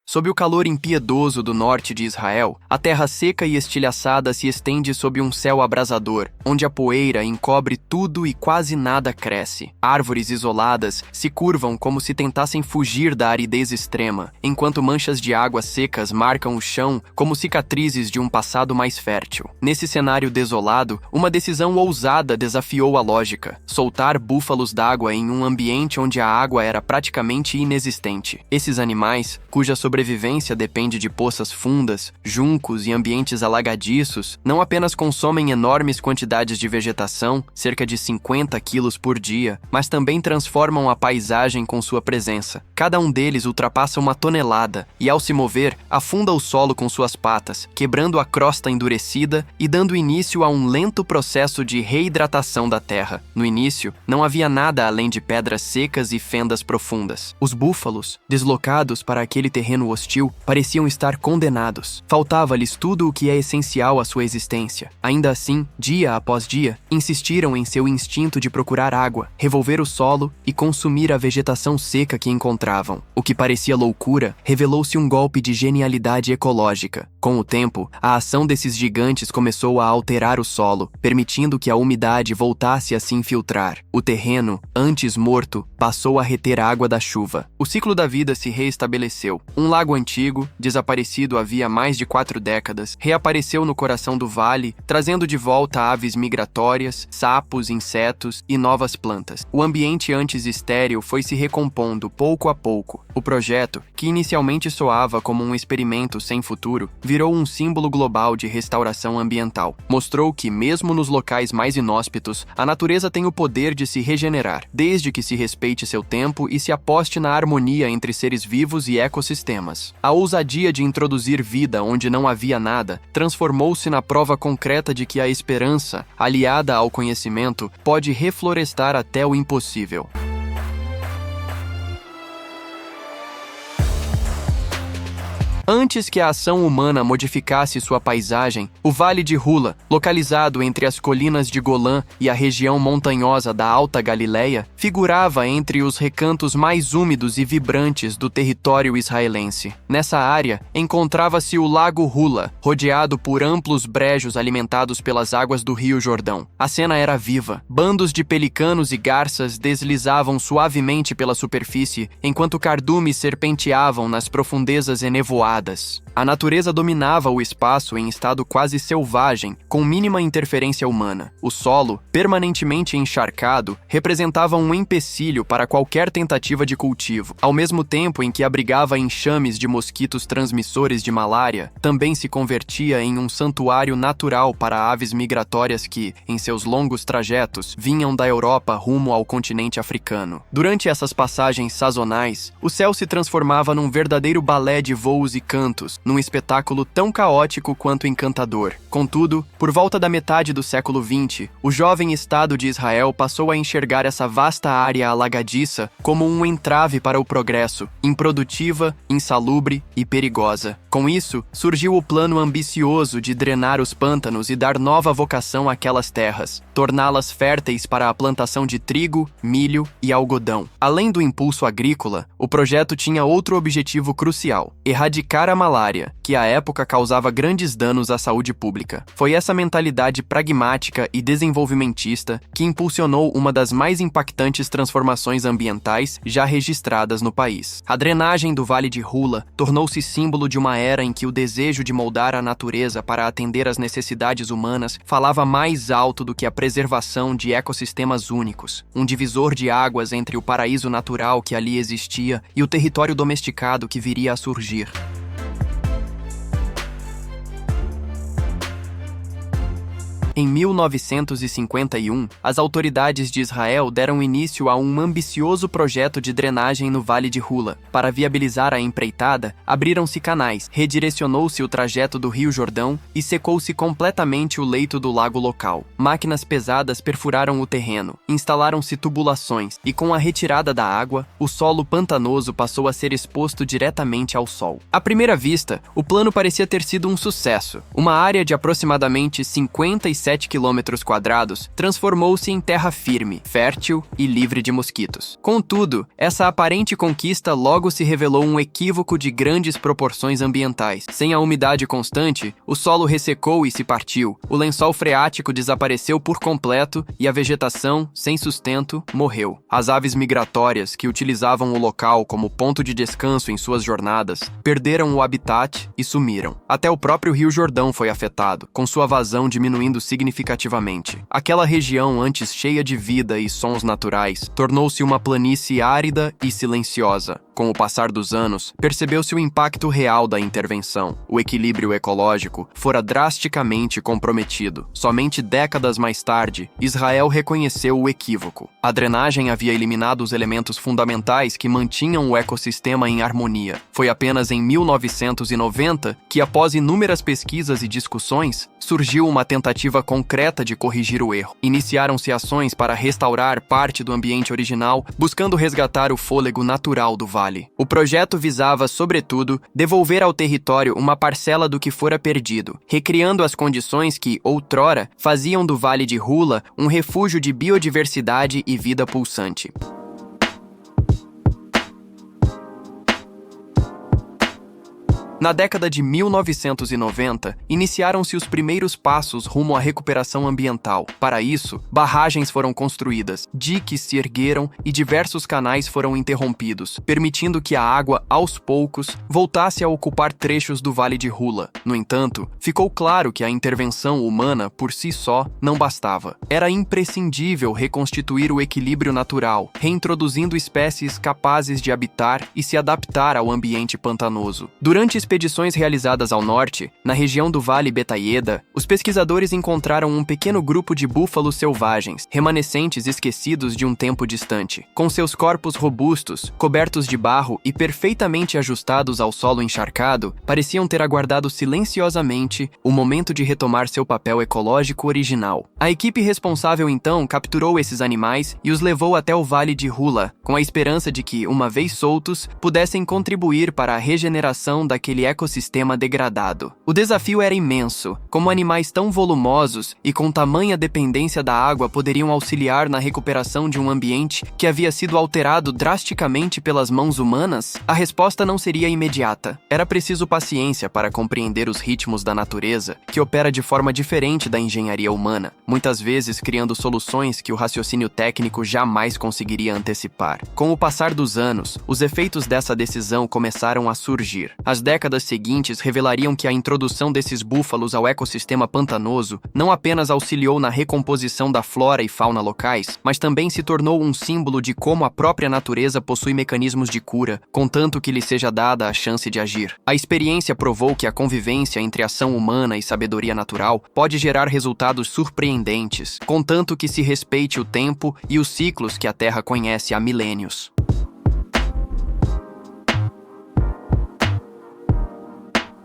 Sob o calor impiedoso do norte de Israel, a terra seca e estilhaçada se estende sob um céu abrasador, onde a poeira encobre tudo e quase nada cresce. Árvores isoladas se curvam como se tentassem fugir da aridez extrema, enquanto manchas de água secas marcam o chão como cicatrizes de um passado mais fértil. Nesse cenário desolado, uma decisão ousada desafiou a lógica: soltar búfalos d'água em um ambiente onde a água era praticamente inexistente. Esses animais, cuja sobrevivência depende de poças fundas, juncos e ambientes alagadiços, não apenas consomem enormes quantidades de vegetação, cerca de 50 quilos por dia, mas também transformam a paisagem com sua presença. Cada um deles ultrapassa 1 tonelada e, ao se mover, afunda o solo com suas patas, quebrando a crosta endurecida e dando início a um lento processo de reidratação da terra. No início, não havia nada além de pedras secas e fendas profundas. Os búfalos, deslocados para aquele terreno hostil, pareciam estar condenados. Faltava-lhes tudo o que é essencial à sua existência. Ainda assim, dia após dia, insistiram em seu instinto de procurar água, revolver o solo e consumir a vegetação seca que encontravam. O que parecia loucura revelou-se um golpe de genialidade ecológica. Com o tempo, a ação desses gigantes começou a alterar o solo, permitindo que a umidade voltasse a se infiltrar. O terreno, antes morto, passou a reter a água da chuva. O ciclo da vida se reestabeleceu. Um lago antigo, desaparecido havia mais de 4 décadas, reapareceu no coração do vale, trazendo de volta aves migratórias, sapos, insetos e novas plantas. O ambiente antes estéril foi se recompondo pouco a pouco. O projeto, que inicialmente soava como um experimento sem futuro, virou um símbolo global de restauração ambiental. Mostrou que, mesmo nos locais mais inóspitos, a natureza tem o poder de se regenerar, desde que se respeite seu tempo e se aposte na harmonia entre seres vivos e ecossistemas. A ousadia de introduzir vida onde não havia nada transformou-se na prova concreta de que a esperança, aliada ao conhecimento, pode reflorestar até o impossível. Antes que a ação humana modificasse sua paisagem, o Vale de Hula, localizado entre as colinas de Golã e a região montanhosa da Alta Galileia, figurava entre os recantos mais úmidos e vibrantes do território israelense. Nessa área, encontrava-se o Lago Hula, rodeado por amplos brejos alimentados pelas águas do Rio Jordão. A cena era viva. Bandos de pelicanos e garças deslizavam suavemente pela superfície, enquanto cardumes serpenteavam nas profundezas enevoadas. A natureza dominava o espaço em estado quase selvagem, com mínima interferência humana. O solo, permanentemente encharcado, representava um empecilho para qualquer tentativa de cultivo. Ao mesmo tempo em que abrigava enxames de mosquitos transmissores de malária, também se convertia em um santuário natural para aves migratórias que, em seus longos trajetos, vinham da Europa rumo ao continente africano. Durante essas passagens sazonais, o céu se transformava num verdadeiro balé de voos e cantos, num espetáculo tão caótico quanto encantador. Contudo, por volta da metade do século XX, o jovem Estado de Israel passou a enxergar essa vasta área alagadiça como um entrave para o progresso, improdutiva, insalubre e perigosa. Com isso, surgiu o plano ambicioso de drenar os pântanos e dar nova vocação àquelas terras, torná-las férteis para a plantação de trigo, milho e algodão. Além do impulso agrícola, o projeto tinha outro objetivo crucial: erradicar a malária, que à época causava grandes danos à saúde pública. Foi essa mentalidade pragmática e desenvolvimentista que impulsionou uma das mais impactantes transformações ambientais já registradas no país. A drenagem do Vale de Hula tornou-se símbolo de uma era em que o desejo de moldar a natureza para atender às necessidades humanas falava mais alto do que a preservação de ecossistemas únicos, um divisor de águas entre o paraíso natural que ali existia e o território domesticado que viria a surgir. Em 1951, as autoridades de Israel deram início a um ambicioso projeto de drenagem no Vale de Hula. Para viabilizar a empreitada, abriram-se canais, redirecionou-se o trajeto do Rio Jordão e secou-se completamente o leito do lago local. Máquinas pesadas perfuraram o terreno, instalaram-se tubulações e, com a retirada da água, o solo pantanoso passou a ser exposto diretamente ao sol. À primeira vista, o plano parecia ter sido um sucesso. Uma área de aproximadamente 56 7 km², transformou-se em terra firme, fértil e livre de mosquitos. Contudo, essa aparente conquista logo se revelou um equívoco de grandes proporções ambientais. Sem a umidade constante, o solo ressecou e se partiu, o lençol freático desapareceu por completo e a vegetação, sem sustento, morreu. As aves migratórias, que utilizavam o local como ponto de descanso em suas jornadas, perderam o habitat e sumiram. Até o próprio Rio Jordão foi afetado, com sua vazão diminuindo significativamente. Aquela região, antes cheia de vida e sons naturais, tornou-se uma planície árida e silenciosa. Com o passar dos anos, percebeu-se o impacto real da intervenção. O equilíbrio ecológico fora drasticamente comprometido. Somente décadas mais tarde, Israel reconheceu o equívoco. A drenagem havia eliminado os elementos fundamentais que mantinham o ecossistema em harmonia. Foi apenas em 1990 que, após inúmeras pesquisas e discussões, surgiu uma tentativa concreta de corrigir o erro. Iniciaram-se ações para restaurar parte do ambiente original, buscando resgatar o fôlego natural do vale. O projeto visava, sobretudo, devolver ao território uma parcela do que fora perdido, recriando as condições que, outrora, faziam do Vale de Hula um refúgio de biodiversidade e vida pulsante. Na década de 1990, iniciaram-se os primeiros passos rumo à recuperação ambiental. Para isso, barragens foram construídas, diques se ergueram e diversos canais foram interrompidos, permitindo que a água, aos poucos, voltasse a ocupar trechos do Vale de Hula. No entanto, ficou claro que a intervenção humana, por si só, não bastava. Era imprescindível reconstituir o equilíbrio natural, reintroduzindo espécies capazes de habitar e se adaptar ao ambiente pantanoso. Durante expedições realizadas ao norte, na região do Vale Betaieda, os pesquisadores encontraram um pequeno grupo de búfalos selvagens, remanescentes esquecidos de um tempo distante. Com seus corpos robustos, cobertos de barro e perfeitamente ajustados ao solo encharcado, pareciam ter aguardado silenciosamente o momento de retomar seu papel ecológico original. A equipe responsável então capturou esses animais e os levou até o Vale de Hula, com a esperança de que, uma vez soltos, pudessem contribuir para a regeneração daquele ecossistema degradado. O desafio era imenso. Como animais tão volumosos e com tamanha dependência da água poderiam auxiliar na recuperação de um ambiente que havia sido alterado drasticamente pelas mãos humanas? A resposta não seria imediata. Era preciso paciência para compreender os ritmos da natureza, que opera de forma diferente da engenharia humana, muitas vezes criando soluções que o raciocínio técnico jamais conseguiria antecipar. Com o passar dos anos, os efeitos dessa decisão começaram a surgir. As décadas seguintes revelariam que a introdução desses búfalos ao ecossistema pantanoso não apenas auxiliou na recomposição da flora e fauna locais, mas também se tornou um símbolo de como a própria natureza possui mecanismos de cura, contanto que lhe seja dada a chance de agir. A experiência provou que a convivência entre ação humana e sabedoria natural pode gerar resultados surpreendentes, contanto que se respeite o tempo e os ciclos que a Terra conhece há milênios.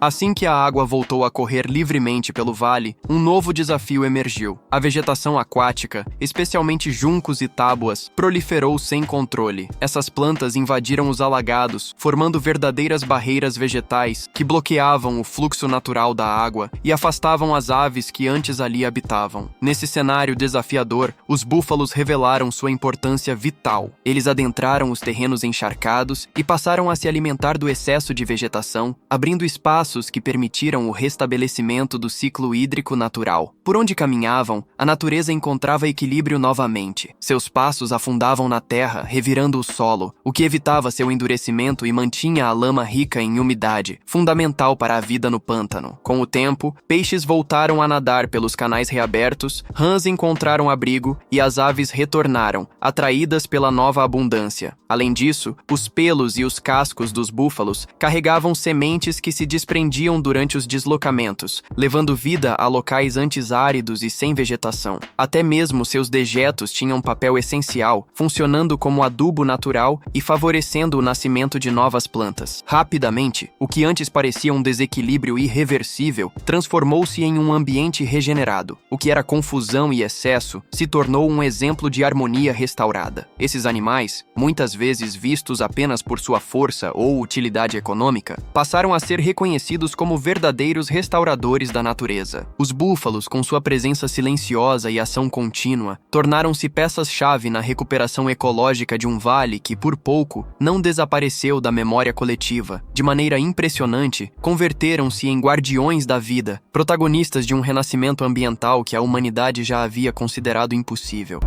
Assim que a água voltou a correr livremente pelo vale, um novo desafio emergiu. A vegetação aquática, especialmente juncos e tábuas, proliferou sem controle. Essas plantas invadiram os alagados, formando verdadeiras barreiras vegetais que bloqueavam o fluxo natural da água e afastavam as aves que antes ali habitavam. Nesse cenário desafiador, os búfalos revelaram sua importância vital. Eles adentraram os terrenos encharcados e passaram a se alimentar do excesso de vegetação, abrindo espaço que permitiram o restabelecimento do ciclo hídrico natural. Por onde caminhavam, a natureza encontrava equilíbrio novamente. Seus passos afundavam na terra, revirando o solo, o que evitava seu endurecimento e mantinha a lama rica em umidade, fundamental para a vida no pântano. Com o tempo, peixes voltaram a nadar pelos canais reabertos, rãs encontraram abrigo e as aves retornaram, atraídas pela nova abundância. Além disso, os pelos e os cascos dos búfalos carregavam sementes que se desprendiam durante os deslocamentos, levando vida a locais antes áridos e sem vegetação. Até mesmo seus dejetos tinham um papel essencial, funcionando como adubo natural e favorecendo o nascimento de novas plantas. Rapidamente, o que antes parecia um desequilíbrio irreversível transformou-se em um ambiente regenerado. O que era confusão e excesso se tornou um exemplo de harmonia restaurada. Esses animais, muitas vezes vistos apenas por sua força ou utilidade econômica, passaram a ser reconhecidos reconhecidos como verdadeiros restauradores da natureza. Os búfalos, com sua presença silenciosa e ação contínua, tornaram-se peças-chave na recuperação ecológica de um vale que, por pouco, não desapareceu da memória coletiva. De maneira impressionante, converteram-se em guardiões da vida, protagonistas de um renascimento ambiental que a humanidade já havia considerado impossível.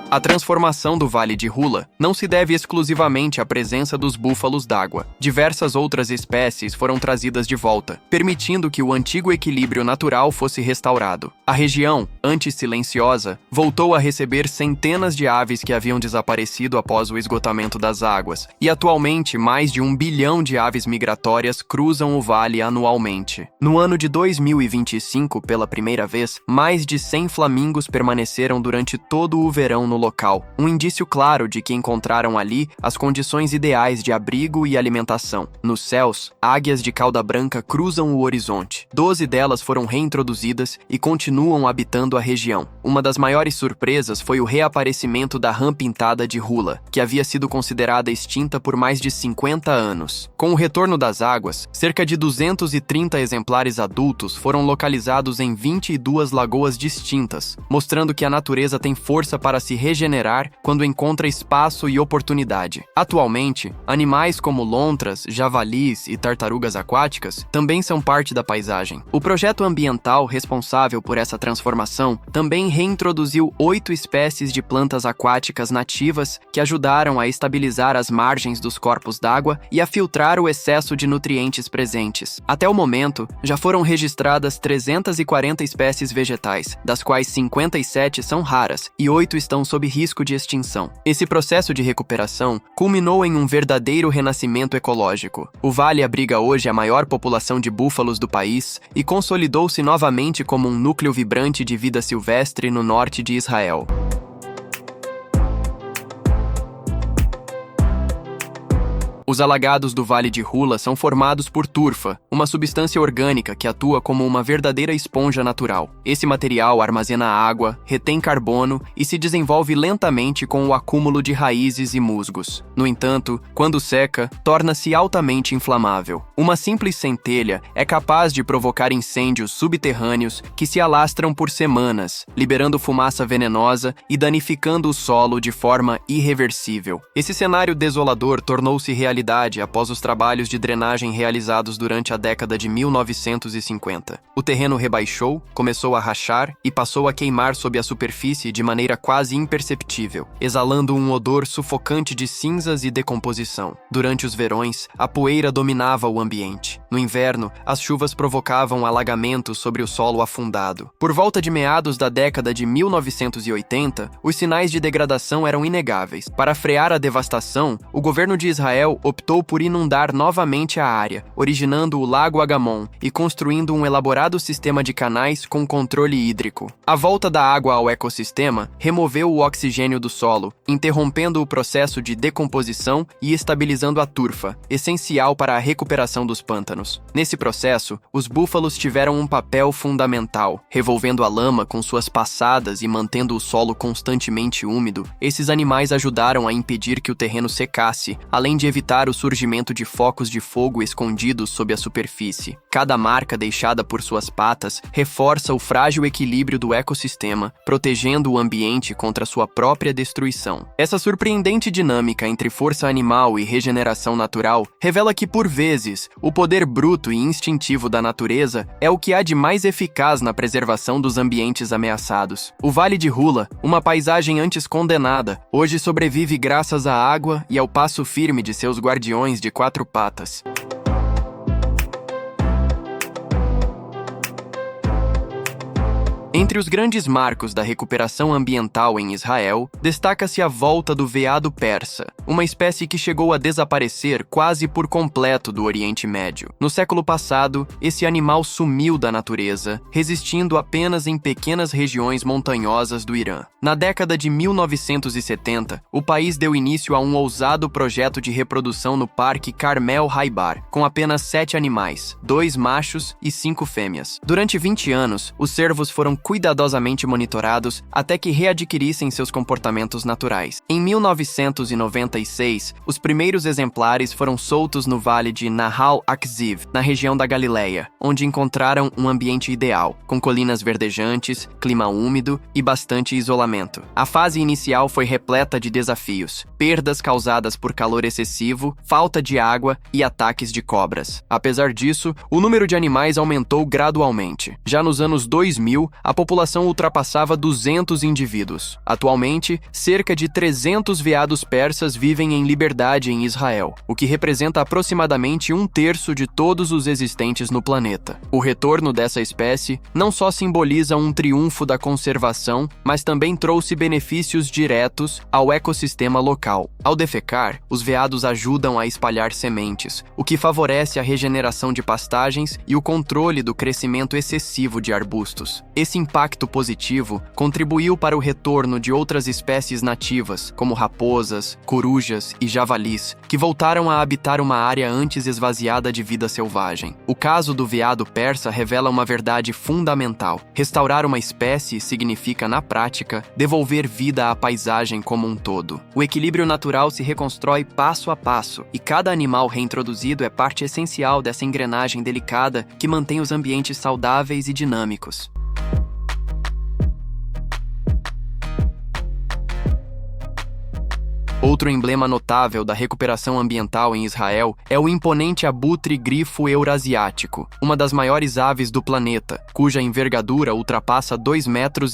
A transformação do Vale de Hula não se deve exclusivamente à presença dos búfalos d'água. Diversas outras espécies foram trazidas de volta, permitindo que o antigo equilíbrio natural fosse restaurado. A região, antes silenciosa, voltou a receber centenas de aves que haviam desaparecido após o esgotamento das águas, e atualmente mais de 1 bilhão de aves migratórias cruzam o vale anualmente. No ano de 2025, pela primeira vez, mais de 100 flamingos permaneceram durante todo o verão no local, um indício claro de que encontraram ali as condições ideais de abrigo e alimentação. Nos céus, águias de cauda branca cruzam o horizonte. 12 delas foram reintroduzidas e continuam habitando a região. Uma das maiores surpresas foi o reaparecimento da rã pintada de Hula, que havia sido considerada extinta por mais de 50 anos. Com o retorno das águas, cerca de 230 exemplares adultos foram localizados em 22 lagoas distintas, mostrando que a natureza tem força para se regenerar quando encontra espaço e oportunidade. Atualmente, animais como lontras, javalis e tartarugas aquáticas também são parte da paisagem. O projeto ambiental responsável por essa transformação também reintroduziu 8 espécies de plantas aquáticas nativas que ajudaram a estabilizar as margens dos corpos d'água e a filtrar o excesso de nutrientes presentes. Até o momento, já foram registradas 340 espécies vegetais, das quais 57 são raras e 8 estão sob risco de extinção. Esse processo de recuperação culminou em um verdadeiro renascimento ecológico. O vale abriga hoje a maior população de búfalos do país e consolidou-se novamente como um núcleo vibrante de vida silvestre no norte de Israel. Os alagados do Vale de Hula são formados por turfa, uma substância orgânica que atua como uma verdadeira esponja natural. Esse material armazena água, retém carbono e se desenvolve lentamente com o acúmulo de raízes e musgos. No entanto, quando seca, torna-se altamente inflamável. Uma simples centelha é capaz de provocar incêndios subterrâneos que se alastram por semanas, liberando fumaça venenosa e danificando o solo de forma irreversível. Esse cenário desolador tornou-se realidade após os trabalhos de drenagem realizados durante a década de 1950. O terreno rebaixou, começou a rachar e passou a queimar sob a superfície de maneira quase imperceptível, exalando um odor sufocante de cinzas e decomposição. Durante os verões, a poeira dominava o ambiente. No inverno, as chuvas provocavam alagamentos sobre o solo afundado. Por volta de meados da década de 1980, os sinais de degradação eram inegáveis. Para frear a devastação, o governo de Israel optou por inundar novamente a área, originando o Lago Agamon e construindo um elaborado sistema de canais com controle hídrico. A volta da água ao ecossistema removeu o oxigênio do solo, interrompendo o processo de decomposição e estabilizando a turfa, essencial para a recuperação dos pântanos. Nesse processo, os búfalos tiveram um papel fundamental, revolvendo a lama com suas passadas e mantendo o solo constantemente úmido. Esses animais ajudaram a impedir que o terreno secasse, além de evitar o surgimento de focos de fogo escondidos sob a superfície. Cada marca deixada por suas patas reforça o frágil equilíbrio do ecossistema, protegendo o ambiente contra sua própria destruição. Essa surpreendente dinâmica entre força animal e regeneração natural revela que, por vezes, o poder bruto e instintivo da natureza é o que há de mais eficaz na preservação dos ambientes ameaçados. O Vale de Hula, uma paisagem antes condenada, hoje sobrevive graças à água e ao passo firme de seus guardiões de 4 patas. Entre os grandes marcos da recuperação ambiental em Israel, destaca-se a volta do veado persa, uma espécie que chegou a desaparecer quase por completo do Oriente Médio. No século passado, esse animal sumiu da natureza, resistindo apenas em pequenas regiões montanhosas do Irã. Na década de 1970, o país deu início a um ousado projeto de reprodução no Parque Carmel Haibar, com apenas 7 animais, 2 machos e 5 fêmeas. Durante 20 anos, os cervos foram cuidadosamente monitorados até que readquirissem seus comportamentos naturais. Em 1996, os primeiros exemplares foram soltos no vale de Nahal Akziv, na região da Galileia, onde encontraram um ambiente ideal, com colinas verdejantes, clima úmido e bastante isolamento. A fase inicial foi repleta de desafios, perdas causadas por calor excessivo, falta de água e ataques de cobras. Apesar disso, o número de animais aumentou gradualmente. Já nos anos 2000, a população ultrapassava 200 indivíduos. Atualmente, cerca de 300 veados persas vivem em liberdade em Israel, o que representa aproximadamente 1/3 de todos os existentes no planeta. O retorno dessa espécie não só simboliza um triunfo da conservação, mas também trouxe benefícios diretos ao ecossistema local. Ao defecar, os veados ajudam a espalhar sementes, o que favorece a regeneração de pastagens e o controle do crescimento excessivo de arbustos. Esse impacto positivo contribuiu para o retorno de outras espécies nativas, como raposas, corujas e javalis, que voltaram a habitar uma área antes esvaziada de vida selvagem. O caso do veado persa revela uma verdade fundamental. Restaurar uma espécie significa, na prática, devolver vida à paisagem como um todo. O equilíbrio natural se reconstrói passo a passo, e cada animal reintroduzido é parte essencial dessa engrenagem delicada que mantém os ambientes saudáveis e dinâmicos. Outro emblema notável da recuperação ambiental em Israel é o imponente abutre grifo eurasiático, uma das maiores aves do planeta, cuja envergadura ultrapassa 2,5 metros.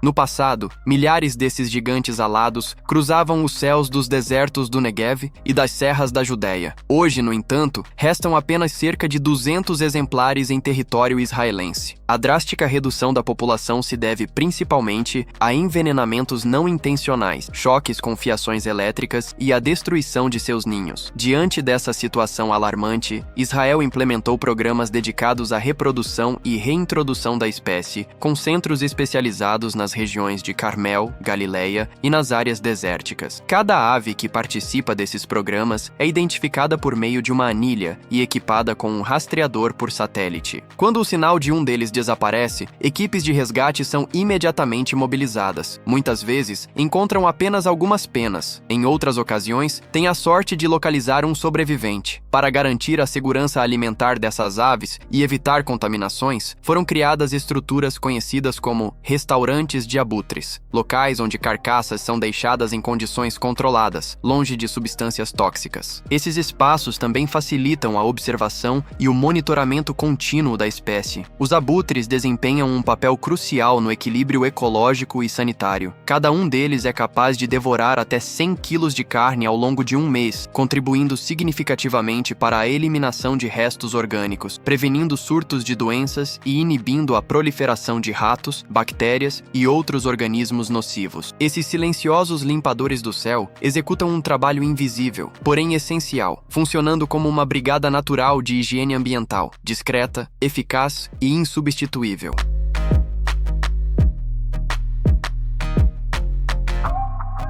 No passado, milhares desses gigantes alados cruzavam os céus dos desertos do Negev e das serras da Judéia. Hoje, no entanto, restam apenas cerca de 200 exemplares em território israelense. A drástica redução da população se deve principalmente a envenenamentos não intencionais, choques com fiações elétricas e a destruição de seus ninhos. Diante dessa situação alarmante, Israel implementou programas dedicados à reprodução e reintrodução da espécie, com centros especializados nas regiões de Carmel, Galileia e nas áreas desérticas. Cada ave que participa desses programas é identificada por meio de uma anilha e equipada com um rastreador por satélite. Quando o sinal de um deles desaparece, equipes de resgate são imediatamente mobilizadas. Muitas vezes, encontram apenas algumas penas. Em outras ocasiões, têm a sorte de localizar um sobrevivente. Para garantir a segurança alimentar dessas aves e evitar contaminações, foram criadas estruturas conhecidas como restaurantes de abutres, locais onde carcaças são deixadas em condições controladas, longe de substâncias tóxicas. Esses espaços também facilitam a observação e o monitoramento contínuo da espécie. Os abutres desempenham um papel crucial no equilíbrio ecológico e sanitário. Cada um deles é capaz de devorar até 100 quilos de carne ao longo de um mês, contribuindo significativamente para a eliminação de restos orgânicos, prevenindo surtos de doenças e inibindo a proliferação de ratos, bactérias e outros organismos nocivos. Esses silenciosos limpadores do céu executam um trabalho invisível, porém essencial, funcionando como uma brigada natural de higiene ambiental, discreta, eficaz e insubstituível.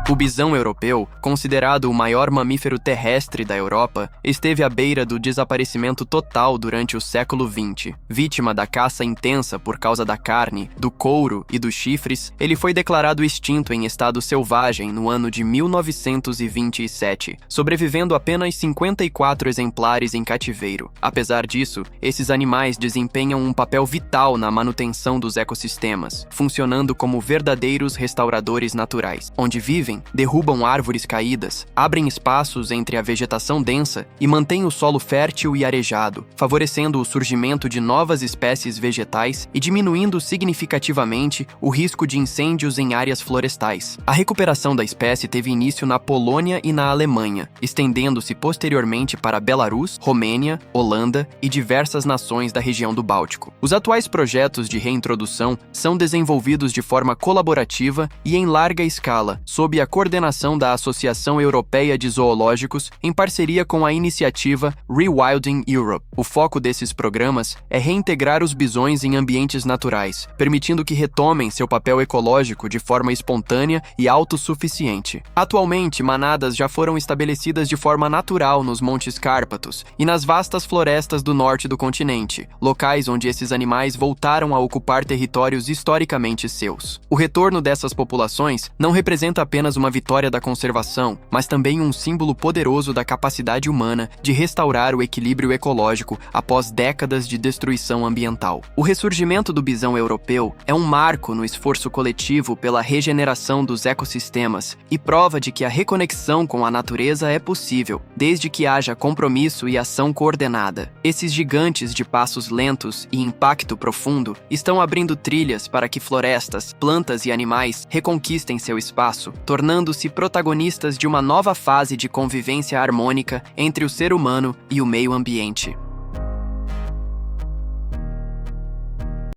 O bisão europeu, considerado o maior mamífero terrestre da Europa, esteve à beira do desaparecimento total durante o século XX. Vítima da caça intensa por causa da carne, do couro e dos chifres, ele foi declarado extinto em estado selvagem no ano de 1927, sobrevivendo apenas 54 exemplares em cativeiro. Apesar disso, esses animais desempenham um papel vital na manutenção dos ecossistemas, funcionando como verdadeiros restauradores naturais, onde vivem, derrubam árvores caídas, abrem espaços entre a vegetação densa e mantêm o solo fértil e arejado, favorecendo o surgimento de novas espécies vegetais e diminuindo significativamente o risco de incêndios em áreas florestais. A recuperação da espécie teve início na Polônia e na Alemanha, estendendo-se posteriormente para Belarus, Romênia, Holanda e diversas nações da região do Báltico. Os atuais projetos de reintrodução são desenvolvidos de forma colaborativa e em larga escala, sob a a coordenação da Associação Europeia de Zoológicos em parceria com a iniciativa Rewilding Europe. O foco desses programas é reintegrar os bisões em ambientes naturais, permitindo que retomem seu papel ecológico de forma espontânea e autossuficiente. Atualmente, manadas já foram estabelecidas de forma natural nos Montes Cárpatos e nas vastas florestas do norte do continente, locais onde esses animais voltaram a ocupar territórios historicamente seus. O retorno dessas populações não representa apenas uma vitória da conservação, mas também um símbolo poderoso da capacidade humana de restaurar o equilíbrio ecológico após décadas de destruição ambiental. O ressurgimento do bisão europeu é um marco no esforço coletivo pela regeneração dos ecossistemas e prova de que a reconexão com a natureza é possível, desde que haja compromisso e ação coordenada. Esses gigantes de passos lentos e impacto profundo estão abrindo trilhas para que florestas, plantas e animais reconquistem seu espaço, tornando-se protagonistas de uma nova fase de convivência harmônica entre o ser humano e o meio ambiente.